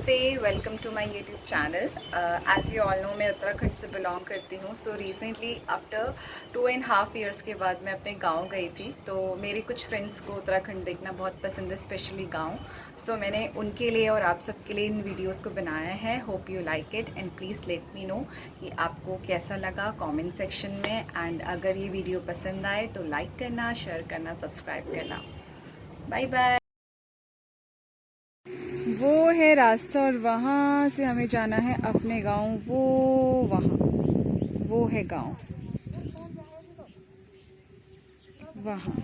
नमस्ते, welcome to my YouTube channel. As you all know मैं उत्तराखंड से बिलोंग करती हूँ। सो रिसेंटली आफ्टर 2.5 ईयर्स के बाद मैं अपने गांव गई थी। तो मेरे कुछ फ्रेंड्स को उत्तराखंड देखना बहुत पसंद है, स्पेशली गांव। सो मैंने उनके लिए और आप सबके लिए इन वीडियोस को बनाया है। Hope you like it and please let me know कि आपको कैसा लगा कमेंट सेक्शन में। एंड अगर ये वीडियो पसंद आए तो लाइक करना, शेयर करना, सब्सक्राइब करना। Bye bye. वो है रास्ता और वहाँ से हमें जाना है अपने गांव। वो है गांव वहाँ।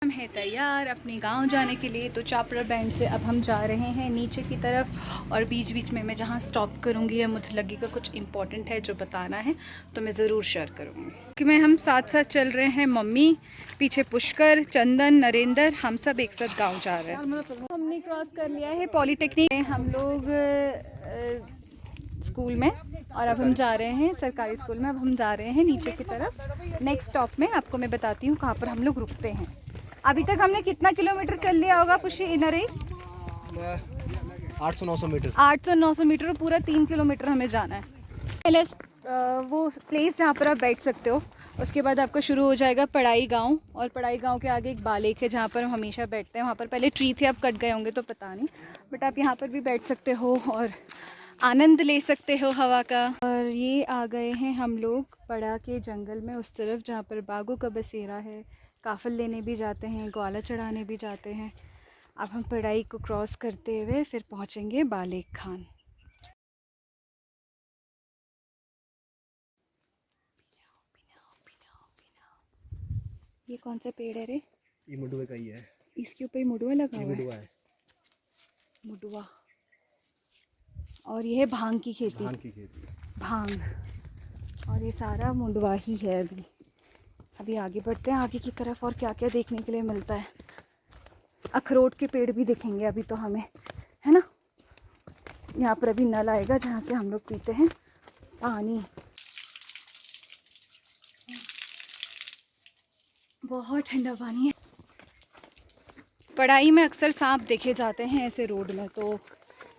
हम हैं तैयार अपने गांव जाने के लिए। तो चापड़ा बैंड से अब हम जा रहे हैं नीचे की तरफ, और बीच बीच में मैं जहाँ स्टॉप करूँगी या मुझे लगेगा कुछ इम्पोर्टेंट है जो बताना है तो मैं ज़रूर शेयर करूँगी। कि मैं हम साथ साथ चल रहे हैं, मम्मी पीछे, पुष्कर, चंदन, नरेंद्र, हम सब एक साथ गांव जा रहे हैं। हमने क्रॉस कर लिया है पॉलीटेक्निक हम लोग स्कूल में, और अब हम जा रहे हैं सरकारी स्कूल में। अब हम जा रहे हैं नीचे की तरफ। नेक्स्ट स्टॉप में आपको मैं बताती हूँ कहाँ पर हम लोग रुकते हैं। अभी तक हमने कितना किलोमीटर चल लिया होगा पुशी इनरे? 800-900 मीटर। 800-900 मीटर, पूरा 3 किलोमीटर हमें जाना है। पहले वो प्लेस जहाँ पर आप बैठ सकते हो, उसके बाद आपका शुरू हो जाएगा पढ़ाई गांव। और पढ़ाई गांव के आगे एक बालेक है जहाँ पर हम हमेशा बैठते हैं। वहाँ पर पहले ट्री थे, अब कट गए होंगे तो पता नहीं, बट आप यहाँ पर भी बैठ सकते हो और आनंद ले सकते हो हवा का। और ये आ गए हैं हम लोग पड़ा के जंगल में, उस तरफ जहाँ पर बाघों का बसेरा है। काफल लेने भी जाते हैं, ग्वाला चढ़ाने भी जाते हैं। अब हम पढ़ाई को क्रॉस करते हुए फिर पहुँचेंगे बालेक खान। ये कौन सा पेड़ है रे? ये मुडुआ का ही है। इसके ऊपर मुडुआ लगा हुआ है। मुडुआ है। मुडुआ। और ये है भांग की खेती। भांग की खेती। भांग। और ये सारा मुंडवा ही है। अभी आगे बढ़ते हैं आगे की तरफ, और क्या क्या देखने के लिए मिलता है। अखरोट के पेड़ भी दिखेंगे अभी तो हमें, है ना। यहाँ पर अभी नल आएगा जहाँ से हम लोग पीते हैं पानी। बहुत ठंडा पानी है। पढ़ाई में अक्सर सांप देखे जाते हैं ऐसे रोड में, तो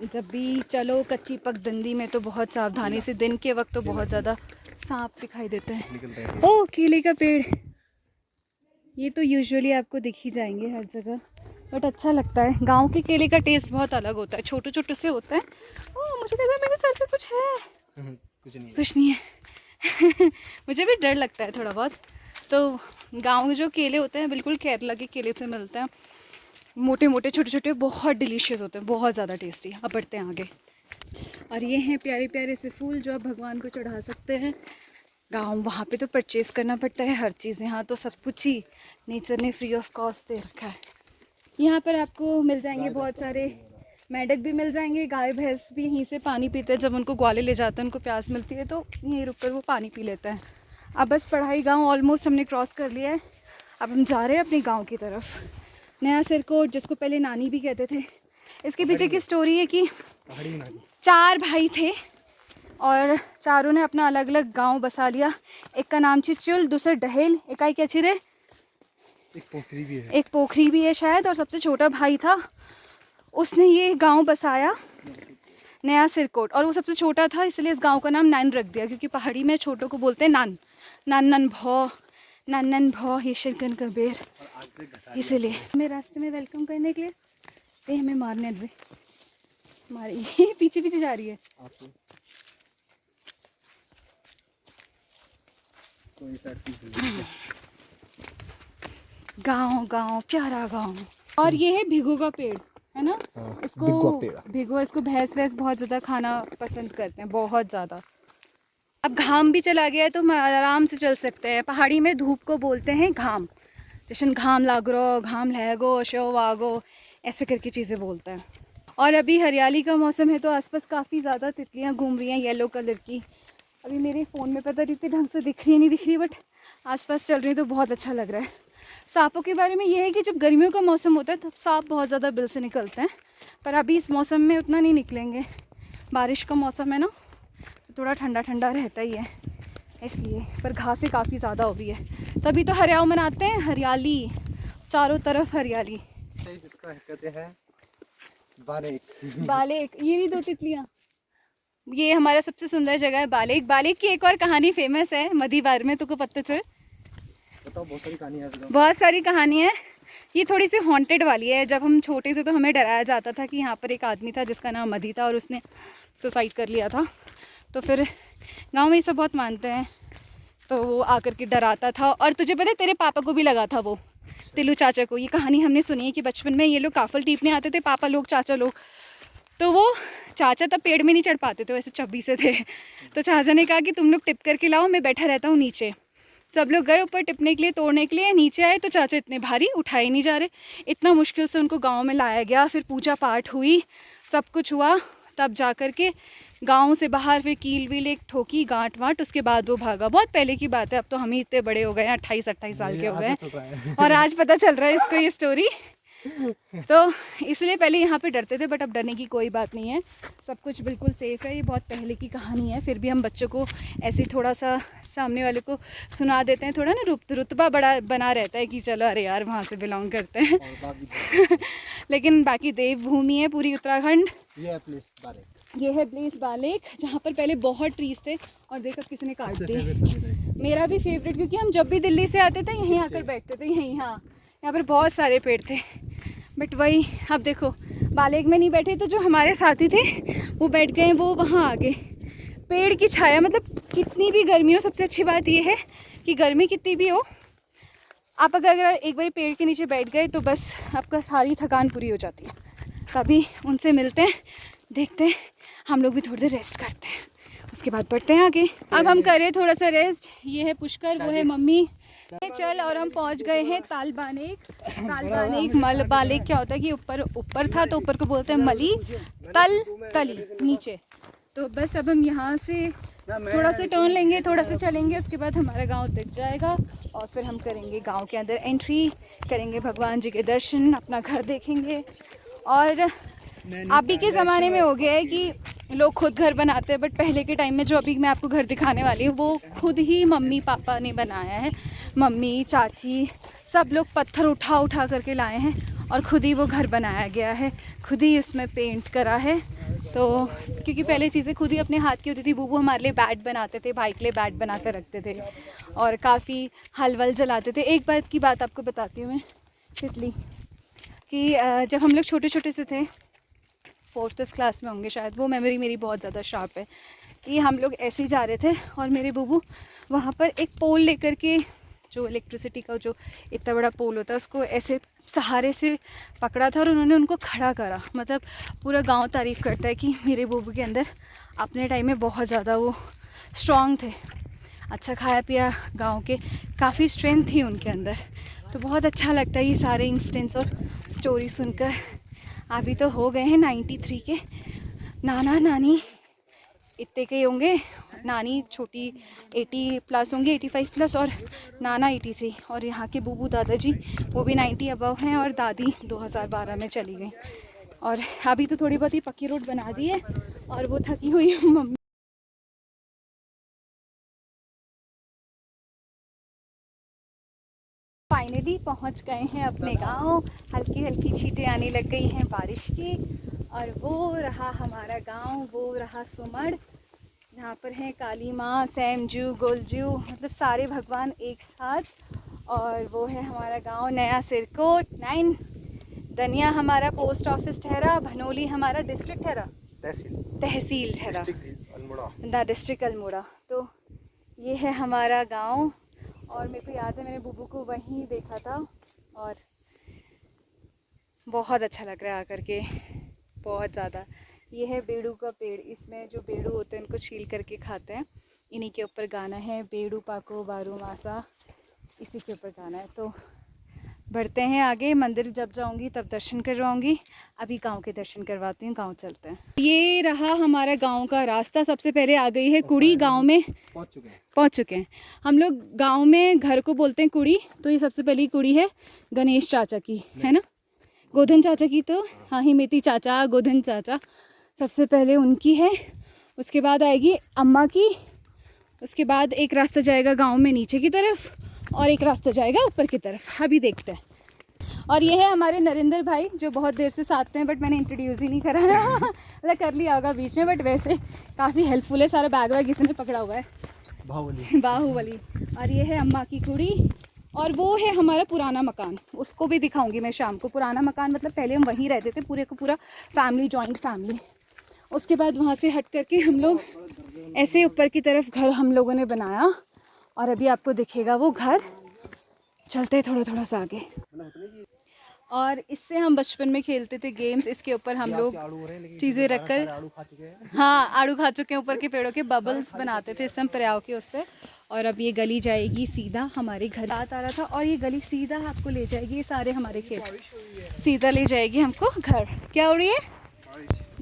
जब भी चलो कच्ची पगडंडी में तो बहुत सावधानी से। दिन के वक्त तो बहुत ज़्यादा सांप दिखाई देते हैं। ओह, केले का पेड़। ये तो यूजुअली आपको दिख ही जाएंगे हर जगह, बट अच्छा लगता है। गांव के केले का टेस्ट बहुत अलग होता है, छोटे छोटे से होते हैं। ओह, मुझे लगा मेरे सर पे कुछ है। कुछ नहीं है। मुझे भी डर लगता है थोड़ा बहुत। तो गांव के जो केले होते हैं बिल्कुल केरला के केले से मिलते हैं, मोटे मोटे छोटे छोटे, बहुत डिलीशियस होते हैं, बहुत ज़्यादा टेस्टी। अब बढ़ते हैं आगे। और ये हैं प्यारे प्यारे से फूल जो आप भगवान को चढ़ा सकते हैं। गांव वहाँ पे तो परचेज़ करना पड़ता है हर चीज़, यहाँ तो सब कुछ ही नेचर ने फ्री ऑफ कॉस्ट दे रखा है। यहाँ पर आपको मिल जाएंगे बहुत सारे मेंढक भी मिल जाएंगे, गाय भैंस भी यहीं से पानी पीते हैं। जब उनको ग्वाले ले जाते हैं, उनको प्यास मिलती है तो यहीं रुक कर वो पानी पी लेते हैं। अब बस पढ़ाई गाँव ऑलमोस्ट हमने क्रॉस कर लिया है। अब हम जा रहे हैं अपने गाँव की तरफ। नया सिरकोट, जिसको पहले नानी भी कहते थे। इसके पीछे की स्टोरी है कि 4 भाई थे और चारों ने अपना अलग अलग गांव बसा लिया। एक का नाम थी चुल, दूसरे डहेल, एक आई क्या रे, एक पोखरी भी है। एक पोखरी भी है शायद। और सबसे छोटा भाई था, उसने ये गांव बसाया नया सिरकोट। और वो सबसे छोटा था इसलिए इस गांव का नाम नान रख दिया, क्योंकि पहाड़ी में छोटों को बोलते हैं नान। नान नन भौ, नान नन भौ, ये शंकर का बेर। इसीलिए हमें रास्ते में वेलकम करने के लिए ये हमें मारने दे मारी। पीछे पीछे जा रही है। गांव गांव प्यारा गांव। और ये है भिगो का पेड़, है ना। इसको भैंस वैस बहुत ज़्यादा खाना पसंद करते हैं, बहुत ज़्यादा। अब घाम भी चला गया है तो हम आराम से चल सकते हैं। पहाड़ी में धूप को बोलते हैं घाम, जैसे घाम लागरो, घाम लहगो, शो वागो, ऐसे करके चीज़ें बोलते हैं। और अभी हरियाली का मौसम है तो आसपास काफ़ी ज़्यादा तितलियाँ घूम रही हैं येलो कलर की। अभी मेरे फ़ोन में पता नहीं इतने ढंग से दिख रही है नहीं दिख रही, बट आसपास चल रही है तो बहुत अच्छा लग रहा है। सांपों के बारे में ये है कि जब गर्मियों का मौसम होता है तब सांप बहुत ज़्यादा बिल से निकलते हैं, पर अभी इस मौसम में उतना नहीं निकलेंगे। बारिश का मौसम है ना, तो थोड़ा ठंडा ठंडा रहता ही है इसलिए। पर घासें काफ़ी ज़्यादा हो गई है, तभी तो हरियाव मनाते हैं, हरियाली, चारों तरफ हरियाली। जिसका कहते हैं बालेक। बालेक, ये भी 2 तितलियाँ। ये हमारा सबसे सुंदर जगह है बालेक। बालेक की एक और कहानी फेमस है मध्यवार में, तुमको पता चल? बताओ, बहुत सारी कहानियाँ हैं। बहुत सारी कहानी है। ये थोड़ी सी हॉन्टेड वाली है। जब हम छोटे थे तो हमें डराया जाता था कि यहाँ पर एक आदमी था जिसका नाम मधी था और उसने सुसाइड कर लिया था। तो फिर गांव में ये सब बहुत मानते हैं, तो वो आकर के डराता था। और तुझे पता है तेरे पापा को भी लगा था वो, तिल्लू चाचा को। ये कहानी हमने सुनी है कि बचपन में ये लोग काफल टीपने आते थे, पापा लोग चाचा लोग। तो वो चाचा तब पेड़ में नहीं चढ़ पाते थे, वैसे चब्बी से थे। तो चाचा ने कहा कि तुम लोग टिप करके लाओ, मैं बैठा रहता हूँ नीचे। सब लोग गए ऊपर टिपने के लिए, तोड़ने के लिए। नीचे आए तो चाचा इतने भारी, उठाए नहीं जा रहे। इतना मुश्किल से उनको गांव में लाया गया, फिर पूजा पाठ हुई, सब कुछ हुआ, तब जा कर के गाँव से बाहर फिर कील वील एक ठोकी, गांठ वाँट, उसके बाद वो भागा। बहुत पहले की बात है, अब तो हम ही इतने बड़े हो गए हैं, 28-28 साल के हो गए हैं, और आज पता चल रहा है इसको ये स्टोरी। तो इसलिए पहले यहाँ पे डरते थे, बट अब डरने की कोई बात नहीं है, सब कुछ बिल्कुल सेफ़ है। ये बहुत पहले की कहानी है, फिर भी हम बच्चों को ऐसे थोड़ा सा सामने वाले को सुना देते हैं, थोड़ा ना रुतबा बड़ा बना रहता है कि चलो अरे यार वहाँ से बिलोंग करते हैं। लेकिन बाकी देवभूमि है पूरी उत्तराखंड। ये है प्लेस बालेक, जहाँ पर पहले बहुत ट्रीज थे और देखो किसी ने काट दिए। मेरा भी फेवरेट, क्योंकि हम जब भी दिल्ली से आते थे यहीं आकर बैठते थे, यहीं। हाँ, यहाँ पर बहुत सारे पेड़ थे, बट वही अब देखो बालेक में नहीं बैठे तो जो हमारे साथी थे वो बैठ गए, वो वहाँ आ गए। पेड़ की छाया, मतलब कितनी भी गर्मी हो, सबसे अच्छी बात ये है कि गर्मी कितनी भी हो, आप अगर एक बार पेड़ के नीचे बैठ गए तो बस आपका सारी थकान पूरी हो जाती है। तभी उनसे मिलते हैं, देखते हैं, हम लोग भी थोड़ी देर रेस्ट करते हैं, उसके बाद बढ़ते हैं आगे। अब हम करें थोड़ा सा रेस्ट। ये है पुष्कर, वो है मम्मी। चल, और हम पहुंच गए हैं तालबानेक। तालबानेक मल बालेक क्या होता है कि ऊपर था तो ऊपर को बोलते हैं मली, तली नीचे। तो बस अब हम यहाँ से थोड़ा सा टर्न लेंगे, थोड़ा सा चलेंगे, उसके बाद हमारा गांव दिख जाएगा और फिर हम करेंगे गांव के अंदर एंट्री, करेंगे भगवान जी के दर्शन, अपना घर देखेंगे। और अभी के ज़माने में हो गया है कि लोग खुद घर बनाते हैं, बट पहले के टाइम में जो अभी मैं आपको घर दिखाने वाली हूँ वो खुद ही मम्मी पापा ने बनाया है। मम्मी चाची सब लोग पत्थर उठा करके लाए हैं और खुद ही वो घर बनाया गया है, खुद ही उसमें पेंट करा है। तो क्योंकि पहले चीज़ें खुद ही अपने हाथ की होती थी। बूबू हमारे लिए बैट बनाते थे, भाई के लिए बैट बना कर रखते थे और काफ़ी हल वल जलाते थे। एक बात की बात आपको बताती हूँ मैं तितली कि जब हम लोग छोटे छोटे से थे, 4th क्लास में होंगे शायद, वो मेमोरी मेरी बहुत ज़्यादा शार्प है कि हम लोग ऐसे ही जा रहे थे और मेरे बूबू वहाँ पर एक पोल लेकर के, जो इलेक्ट्रिसिटी का जो इतना बड़ा पोल होता है उसको ऐसे सहारे से पकड़ा था और उन्होंने उनको खड़ा करा। मतलब पूरा गांव तारीफ़ करता है कि मेरे बूबू के अंदर अपने टाइम में बहुत ज़्यादा वो स्ट्रॉन्ग थे, अच्छा खाया पिया, गांव के काफ़ी स्ट्रेंथ थी उनके अंदर। तो बहुत अच्छा लगता है ये सारे इंस्टेंस और स्टोरी सुनकर। अभी तो हो गए हैं 93 के, नाना नानी इतने के होंगे, नानी छोटी 80+ होंगे, 85+ और नाना 83। और यहाँ के बूबू दादाजी वो भी 90 अबव हैं और दादी 2012 में चली गई। और अभी तो थोड़ी बहुत ही पक्की रोड बना दी है और वो थकी हुई मम्मी फाइनली पहुँच गए हैं अपने गाँव। हल्की हल्की छींटें आने लग गई हैं बारिश की, और वो रहा हमारा गाँव, वो रहा सुमड़, जहाँ पर हैं काली माँ, सैमजू, गोलजू, मतलब सारे भगवान एक साथ। और वो है हमारा गांव नया सिरकोट 9, दनिया हमारा पोस्ट ऑफिस ठहरा, भनोली हमारा डिस्ट्रिक्ट ठहरा, तहसील ठहरा, डिस्ट्रिक्ट अल्मोड़ा। तो ये है हमारा गांव। और मेरे को याद है मैंने बूबू को वहीं देखा था और बहुत अच्छा लग रहा है आकर के, बहुत ज़्यादा। ये है बेड़ू का पेड़, इसमें जो बेड़ू होते हैं उनको छील करके खाते हैं। इन्हीं के ऊपर गाना है, बेड़ू पाको बारू मासा, इसी के ऊपर गाना है। तो बढ़ते हैं आगे, मंदिर जब जाऊंगी तब दर्शन करवाऊंगी, अभी गांव के दर्शन करवाती हूँ, गांव चलते हैं। ये रहा हमारा गांव का रास्ता। सबसे पहले आ गई है कुड़ी, गांव में पहुँच चुके हैं हम लोग। गांव में घर को बोलते हैं कुड़ी, तो ये सबसे पहली कुड़ी है गणेश चाचा की, है ना, गोधन चाचा की, तो हाँ हिमेती चाचा, गोधन चाचा सबसे पहले उनकी है। उसके बाद आएगी अम्मा की, उसके बाद एक रास्ता जाएगा गांव में नीचे की तरफ और एक रास्ता जाएगा ऊपर की तरफ, अभी देखते हैं। और ये है हमारे नरेंद्र भाई जो बहुत देर से साथ में, बट मैंने इंट्रोड्यूस ही नहीं करा मतलब कर लिया होगा बीच में, बट वैसे काफ़ी हेल्पफुल है। सारा बैग वैग इसने पकड़ा हुआ है, बाहुबली। और ये है अम्मा की कुड़ी, और वो है हमारा पुराना मकान, उसको भी दिखाऊंगी मैं शाम को। पुराना मकान मतलब पहले हम वहीं रहते थे, पूरे को पूरा फैमिली, जॉइंट फैमिली। उसके बाद वहाँ से हट करके हम लोग ऐसे ऊपर की तरफ घर हम लोगों ने बनाया, और अभी आपको दिखेगा वो घर। चलते हैं थोड़ा सा आगे। और इससे हम बचपन में खेलते थे गेम्स, इसके ऊपर हम लोग चीज़ें रखकर, हाँ आड़ू खा चुके हैं, ऊपर के पेड़ों के बबल्स बनाते थे इससे हम पर्याव के उससे। और अब ये गली जाएगी सीधा हमारे घर, बात आ रहा था, और ये गली सीधा आपको ले जाएगी, ये सारे हमारे खेत सीधा ले जाएगी हमको घर। क्या हो रही है?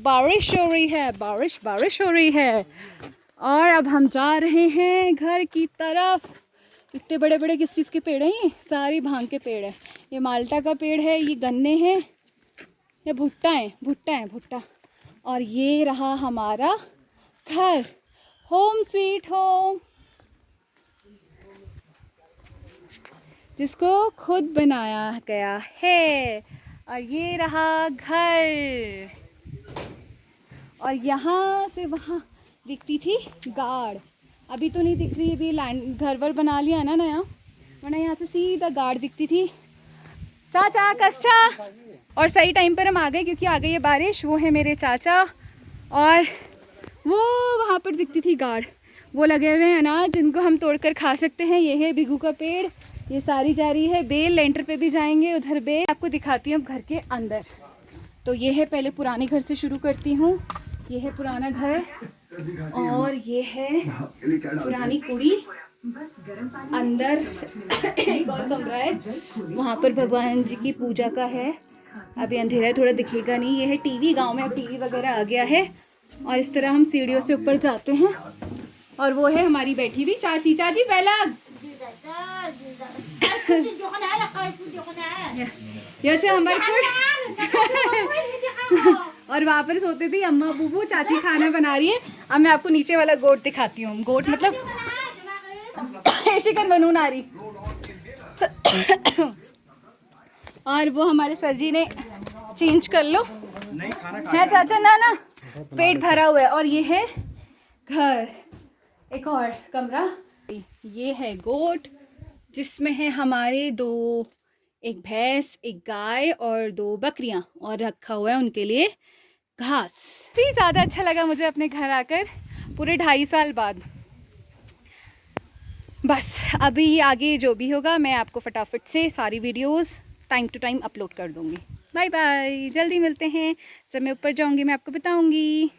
बारिश हो रही है, बारिश हो रही है। और अब हम जा रहे हैं घर की तरफ। इतने बड़े बड़े किस चीज़ के पेड़ हैं? ये सारी भांग के पेड़ है, ये माल्टा का पेड़ है, ये गन्ने हैं, ये भुट्टा है भुट्टा। और ये रहा हमारा घर, होम स्वीट होम, जिसको खुद बनाया गया है। और ये रहा घर, और यहाँ से वहाँ दिखती थी गाड़, अभी तो नहीं दिख रही, अभी लैंड घर वर बना लिया है ना नया, वरना यहाँ से सीधा गाड़ दिखती थी। चाचा कस्सा। और सही टाइम पर हम आ गए क्योंकि आ गई है बारिश। वो है मेरे चाचा, और वो वहाँ पर दिखती थी गाड़, वो लगे हुए हैं अनाज जिनको हम तोड़कर खा सकते हैं। ये है बिगू का पेड़, ये सारी जा रही है बेल, लेंटर पे भी जाएंगे उधर बेल। आपको दिखाती हूँ अब घर के अंदर। तो ये है, पहले पुराने घर से शुरू करती हूँ। ये है पुराना घर, और ये है पुरानी कुड़ी। अंदर एक और कमरा है, वहाँ पर भगवान जी की पूजा का है। अभी अंधेरा है, थोड़ा दिखेगा नहीं। ये है टीवी, गांव में अब टीवी वगैरह आ गया है। और इस तरह हम सीढ़ियों से ऊपर जाते हैं। और वो है हमारी बैठी हुई चाची, चाची पहला यसे हमारे और वहाँ पर सोते थे अम्मा बूबू। चाची खाना बना रही है। अब मैं आपको नीचे वाला गोट दिखाती हूँ। गोट मतलब शिकन बनून आ रही। और वो हमारे सर जी ने चेंज कर लो है चाचा, ना पेट भरा हुआ है। और ये है घर, एक और कमरा। ये है गोट, जिसमें है हमारे दो, एक भैंस, एक गाय और 2 बकरियां, और रखा हुआ है उनके लिए घास। भी ज़्यादा अच्छा लगा मुझे अपने घर आकर, पूरे 2.5 साल बाद। बस अभी आगे जो भी होगा मैं आपको फटाफट से सारी videos time to time upload कर दूँगी। बाय बाय, जल्दी मिलते हैं। जब मैं ऊपर जाऊँगी मैं आपको बताऊँगी।